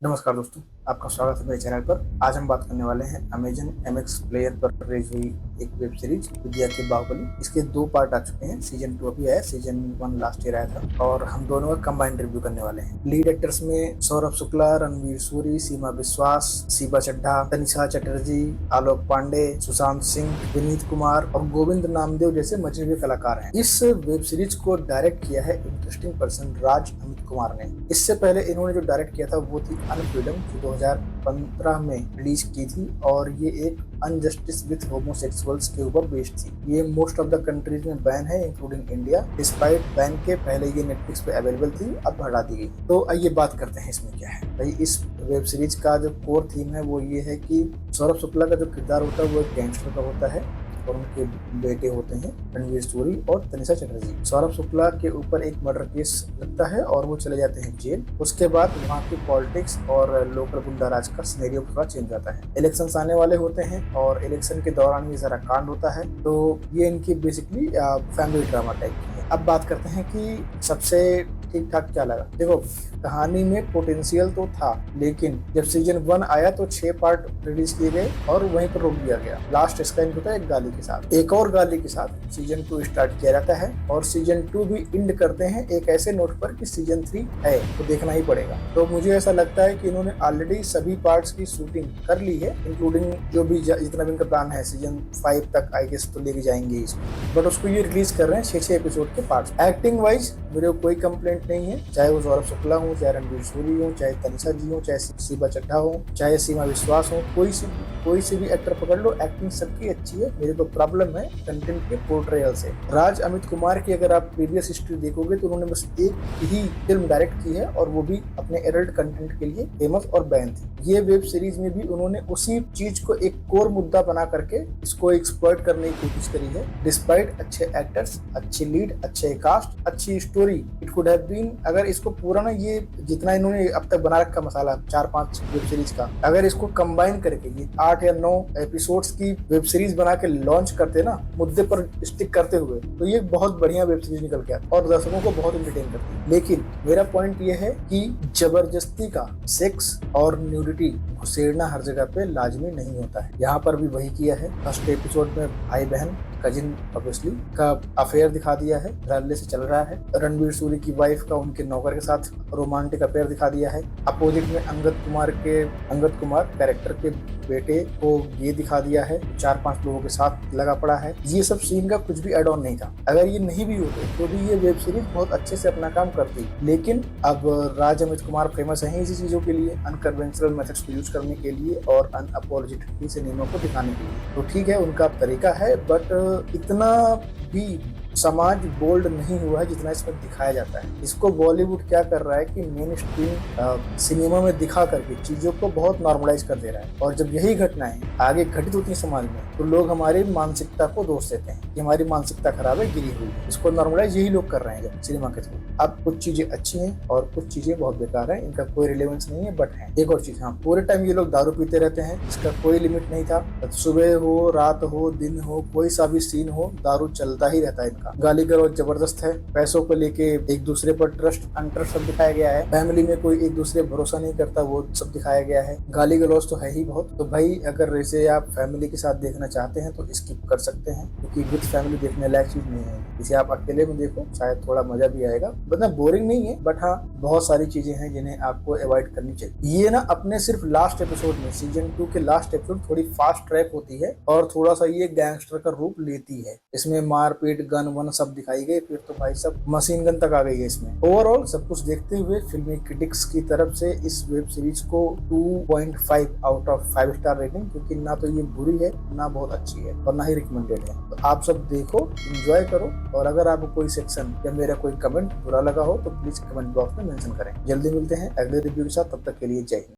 नमस्कार दोस्तों, आपका स्वागत है मेरे चैनल पर। आज हम बात करने वाले हैं अमेजन MX प्लेयर पर रिलीज हुई एक वेब सीरीज विद्या की बाहुबली। इसके 2 पार्ट आ चुके हैं। सीजन 2 अभी आया, सीजन 1 लास्ट ईयर आया था और हम दोनों का कंबाइंड रिव्यू करने वाले हैं। लीड एक्टर्स में सौरभ शुक्ला, रणवीर सूरी, सीमा विश्वास, शिवा चड्ढा, तनिषा चटर्जी, आलोक पांडे, सुशांत सिंह, विनीत कुमार और गोविंद नामदेव जैसे मजे हुए कलाकार हैं। इस वेब सीरीज को डायरेक्ट किया है इंटरेस्टिंग पर्सन राज अमित कुमार ने। इससे पहले इन्होंने जो डायरेक्ट किया था वो थी अनफ्रीडम, जो 2015 में रिलीज की थी और ये एक अनजस्टिस विथ होमोसेक्सुअल्स के ऊपर बेस्ड थी। ये मोस्ट ऑफ द कंट्रीज में बैन है इंक्लूडिंग इंडिया। डिस्पाइट बैन के पहले ये नेटफ्लिक्स पे अवेलेबल थी, अब हटा दी गई। तो आइए बात करते हैं इसमें क्या है। भाई इस वेब सीरीज का जो कोर थीम है वो ये है कि सौरभ शुक्ला का जो किरदार होता है वो एक गैंगस्टर का होता है और उनके बेटे होते हैं रणवीर सूरी और तनिषा चटर्जी। सौरभ शुक्ला के ऊपर एक मर्डर केस लगता है और वो चले जाते हैं जेल। उसके बाद वहाँ की पॉलिटिक्स और लोकल गुंडा राज का सिनेरियो थोड़ा चेंज होता है। इलेक्शंस आने वाले होते हैं और इलेक्शन के दौरान ये जरा कांड होता है। तो ये इनकी बेसिकली फैमिली ड्रामा टाइप की है। अब बात करते हैं कि सबसे ठीक ठाक क्या लगा। देखो, कहानी में पोटेंशियल तो था, लेकिन जब सीजन 1 आया तो 6 पार्ट रिलीज किए गए और वहीं पर रोक दिया गया। लास्ट इसका एंड होता है एक गाली के साथ। एक और गाली के साथ सीजन 2 स्टार्ट किया जाता है और सीजन 2 भी एंड करते हैं एक ऐसे नोट पर कि सीजन 3 है तो देखना ही पड़ेगा। तो मुझे ऐसा लगता है कि इन्होंने ऑलरेडी सभी पार्ट्स की शूटिंग कर ली है, इंक्लूडिंग जो भी जितना भी इनका प्लान है सीजन 5 तक आई गेस तो लेके जाएंगे इसमें। बट उसको ये रिलीज कर रहे हैं 6-6 एपिसोड के पार्ट्स। एक्टिंग वाइज मेरे को कोई कंप्लेंट नहीं है, चाहे वो सौरभ शुक्ला हो, चाहे रणवीर सूरी हो, चाहे तनिषा जी हो, चाहे शिवा चड्ढा हो, चाहे सीमा विश्वास हो, कोई से भी एक्टर पकड़ लो, एक्टिंग सबकी अच्छी है। मेरे को प्रॉब्लम है कंटेंट के पोर्ट्रेयल से। राज अमित कुमार की अगर आप प्रीवियस हिस्ट्री देखोगे तो उन्होंने बस एक ही फिल्म डायरेक्ट की है और वो भी अपने एडल्ट कंटेंट के लिए फेमस और बैन थी। ये वेब सीरीज में भी उन्होंने उसी चीज को एक कोर मुद्दा बना करके इसको एक्सप्लॉइट करने की कोशिश करी है। डिस्पाइट अच्छे एक्टर्स, अच्छी लीड, अच्छे कास्ट, अच्छी story, it could have been, अगर इसको पूरा ना ये जितना इन्होंने अब तक बना रखा मसाला 4-5 वेब सीरीज का, अगर इसको कंबाइन करके ये 8 या 9 एपिसोड्स की वेब सीरीज बना के लॉन्च करते ना मुद्दे पर स्टिक करते हुए, तो ये बहुत बढ़िया वेब सीरीज निकल के आता और दर्शकों को बहुत एंटरटेन करती है। लेकिन मेरा पॉइंट ये है कि जबरदस्ती का सेक्स और न्यूडिटी घुसेड़ना हर जगह पे लाजमी नहीं होता है। यहाँ पर भी वही किया है। फर्स्ट एपिसोड में भाई बहन कजिन ऑब्वियसली का अफेयर दिखा दिया है, धड़ल्ले से चल रहा है। रणवीर सूरी की वाइफ का उनके नौकर के साथ रोमांटिक अफेयर दिखा दिया है। अपोजिट में अंगद कुमार कैरेक्टर के बेटे को ये दिखा दिया है, 4-5 लोगों के साथ लगा पड़ा है। ये सब सीन का कुछ भी एड ऑन नहीं था। अगर ये नहीं भी होते तो भी ये वेब सीरीज बहुत अच्छे से अपना काम करती। लेकिन अब राज अमित कुमार फेमस है इसी चीजों के लिए, अनकन्वेंशनल मेथड्स को यूज करने के लिए और अनअपोलोजेटिकली सिनेमा को दिखाने के लिए। तो ठीक है, उनका तरीका है, बट इतना भी समाज बोल्ड नहीं हुआ है जितना इसमें दिखाया जाता है। इसको बॉलीवुड क्या कर रहा है कि मेन स्ट्रीम सिनेमा में दिखा करके चीजों को बहुत नॉर्मलाइज कर दे रहा है। और जब यही घटनाएं आगे घटित होती है समाज में तो लोग हमारी मानसिकता को दोष देते हैं कि हमारी मानसिकता खराब है, गिरी हुई है। इसको नॉर्मलाइज यही लोग कर रहे हैं जब सिनेमा के थ्रू। अब कुछ चीजें अच्छी हैं और कुछ चीजें बहुत बेकार है, इनका कोई रिलेवेंस नहीं है। बट है एक और चीज, हाँ, पूरे टाइम ये लोग दारू पीते रहते हैं, इसका कोई लिमिट नहीं था। सुबह हो, रात हो, दिन हो, कोई सा भी सीन हो, दारू चलता ही रहता है इनका। गाली गलौज जबरदस्त है। पैसों को लेके एक दूसरे पर ट्रस्ट अनट्रस्ट सब दिखाया गया है। फैमिली में कोई एक दूसरे भरोसा नहीं करता, वो सब दिखाया गया है। गाली गलौज तो है ही बहुत। तो भाई अगर इसे आप फैमिली के साथ देखना चाहते हैं तो स्किप कर सकते हैं, क्योंकि विद फैमिली देखने लायक चीज नहीं है। इसे आप अकेले में देखो, शायद थोड़ा मजा भी आएगा। मतलब बोरिंग नहीं है, बट हाँ बहुत सारी चीजें हैं जिन्हें आपको अवॉइड करनी चाहिए। ये ना अपने सिर्फ लास्ट एपिसोड में, सीजन 2 के लास्ट एपिसोड थोड़ी फास्ट ट्रैक होती है और थोड़ा सा ये गैंगस्टर का रूप लेती है। इसमें मारपीट, गन वन सब दिखाई गई, फिर तो भाई सब मशीन गन तक आ गई है इसमें। ओवरऑल सब कुछ देखते हुए फिल्मी क्रिटिक्स की तरफ से इस वेब सीरीज को 2.5 आउट ऑफ 5 स्टार रेटिंग, क्योंकि ना तो ये बुरी है ना बहुत अच्छी है और ना ही रिकमेंडेड है। तो आप सब देखो, एंजॉय करो, और अगर आपको कोई सेक्शन या मेरा कोई कमेंट बुरा लगा हो तो प्लीज कमेंट बॉक्स में मेंशन करें। जल्दी मिलते हैं अगले रिव्यू के साथ, तब तक के लिए जय हिंद।